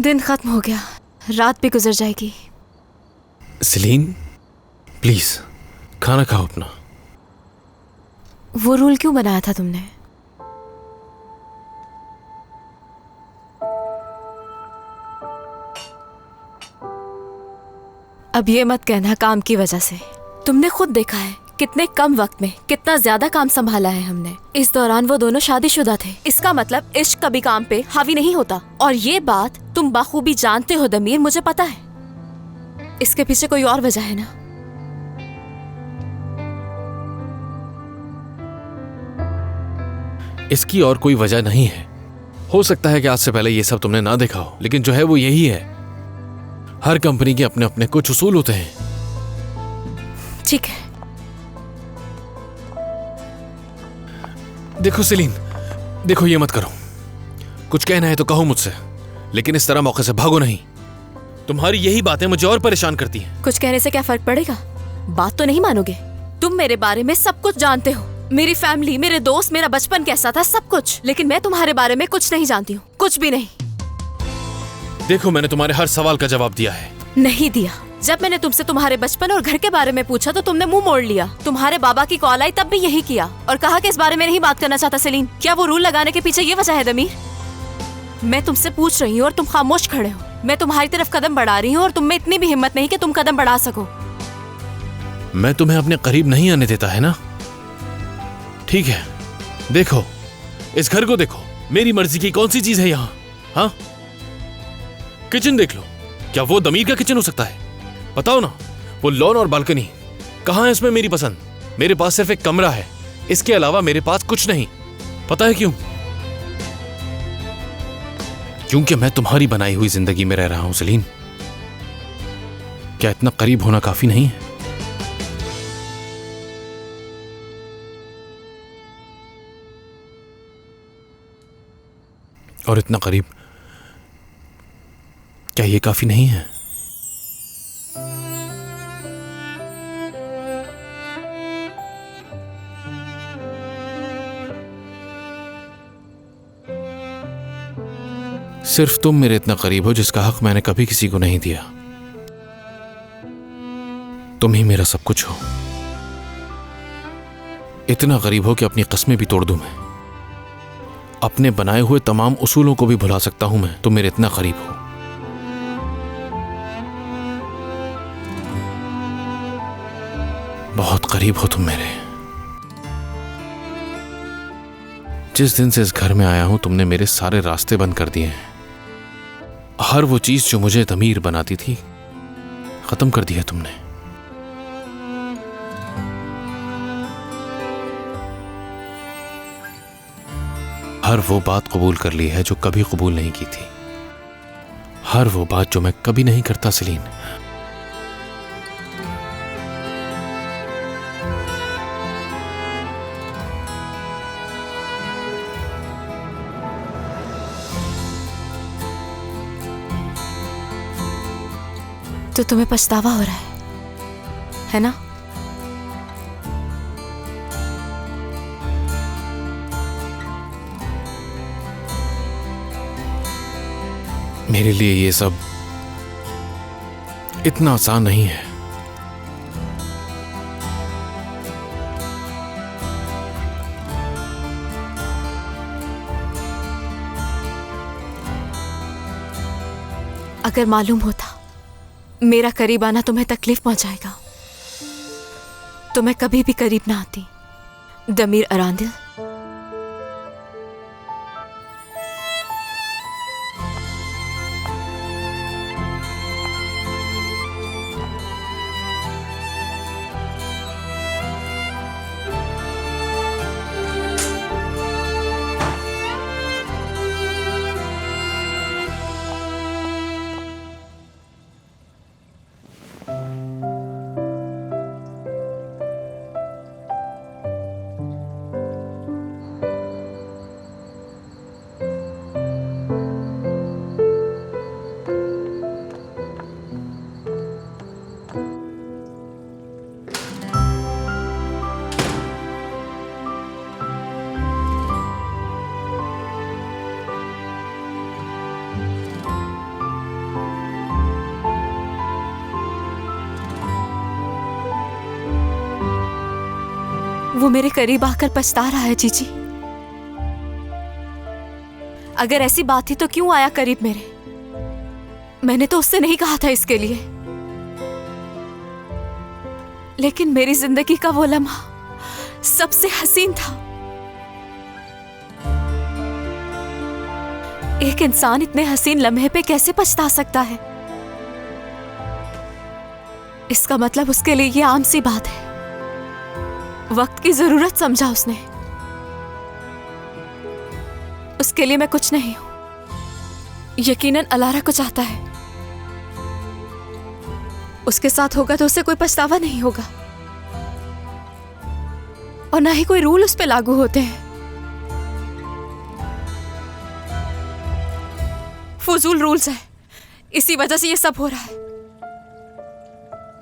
दिन खत्म हो गया, रात भी गुजर जाएगी। सेलिन, प्लीज खाना खाओ अपना। वो रूल क्यों बनाया था तुमने? अब ये मत कहना काम की वजह से। तुमने खुद देखा है कितने कम वक्त में कितना ज्यादा काम संभाला है हमने। इस दौरान वो दोनों शादीशुदा थे। इसका मतलब इश्क कभी काम पे हावी नहीं होता, और ये बात तुम बाखूबी जानते हो दमीर, मुझे पता है। इसके पीछे कोई और वजह है ना? इसकी और कोई वजह नहीं है। हो सकता है कि आज से पहले ये सब तुमने ना देखा हो, लेकिन जो है वो यही है। हर कंपनी के अपने अपने कुछ उसूल होते हैं। ठीक है। देखो सेलिन, देखो ये मत करो। कुछ कहना है तो कहो मुझसे, लेकिन इस तरह मौके से भागो नहीं। तुम्हारी यही बातें मुझे और परेशान करती हैं। कुछ कहने से क्या फर्क पड़ेगा? बात तो नहीं मानोगे? तुम मेरे बारे में सब कुछ जानते हो, मेरी फैमिली, मेरे दोस्त, मेरा बचपन कैसा था, सब कुछ। लेकिन मैं तुम्हारे बारे में कुछ नहीं जानती हूँ, कुछ भी नहीं। देखो, मैंने तुम्हारे हर सवाल का जवाब दिया है। नहीं दिया। जब मैंने तुमसे तुम्हारे बचपन और घर के बारे में पूछा तो तुमने मुंह मोड़ लिया। तुम्हारे बाबा की कॉल आई तब भी यही किया और कहा कि इस बारे में नहीं बात करना चाहता। सेलिन, क्या वो रूल लगाने के पीछे ये वजह है दमीर? मैं तुमसे पूछ रही हूँ और तुम खामोश खड़े हो। मैं तुम्हारी तरफ कदम बढ़ा रही हूँ और तुम में इतनी भी हिम्मत नहीं कि तुम कदम बढ़ा सको। मैं तुम्हें अपने करीब नहीं आने देता है ना? ठीक है, देखो इस घर को देखो। मेरी मर्जी की कौन सी चीज है यहाँ? हाँ, किचन देख लो। क्या वो दमीर का किचन हो सकता है? बताओ ना। वो लॉन और बालकनी कहाँ है? इसमें मेरी पसंद। मेरे पास सिर्फ एक कमरा है, इसके अलावा मेरे पास कुछ नहीं। पता है क्यों? क्योंकि मैं तुम्हारी बनाई हुई जिंदगी में रह रहा हूं सेलिन। क्या इतना करीब होना काफी नहीं है? और इतना करीब क्या ये काफी नहीं है? सिर्फ तुम मेरे इतना करीब हो जिसका हक मैंने कभी किसी को नहीं दिया। तुम ही मेरा सब कुछ हो। इतना करीब हो कि अपनी कस्में भी तोड़ दूं मैं। अपने बनाए हुए तमाम उसूलों को भी भुला सकता हूं मैं। तुम मेरे इतना करीब हो। बहुत करीब हो तुम मेरे। जिस दिन से इस घर में आया हूं तुमने मेरे सारे रास्ते बंद कर दिए हैं। हर वो चीज जो मुझे दमीर बनाती थी खत्म कर दिया तुमने। हर वो बात कबूल कर ली है जो कभी कबूल नहीं की थी। हर वो बात जो मैं कभी नहीं करता सेलिन। तो तुम्हें पछतावा हो रहा है ना? मेरे लिए ये सब इतना आसान नहीं है। अगर मालूम होता मेरा करीब आना तुम्हें तकलीफ पहुंचाएगा तो मैं कभी भी करीब ना आती। दमीर अरांदिल। वो मेरे करीब आकर पछता रहा है जीजी। अगर ऐसी बात थी तो क्यों आया करीब मेरे? मैंने तो उससे नहीं कहा था इसके लिए। लेकिन मेरी जिंदगी का वो लम्हा सबसे हसीन था। एक इंसान इतने हसीन लम्हे पे कैसे पछता सकता है? इसका मतलब उसके लिए ये आम सी बात है। वक्त की जरूरत समझा उसने। उसके लिए मैं कुछ नहीं हूं। यकीनन अलारा को चाहता है। उसके साथ होगा तो उसे कोई पछतावा नहीं होगा, और ना ही कोई रूल उस पर लागू होते हैं। फजूल रूल्स है, इसी वजह से ये सब हो रहा है।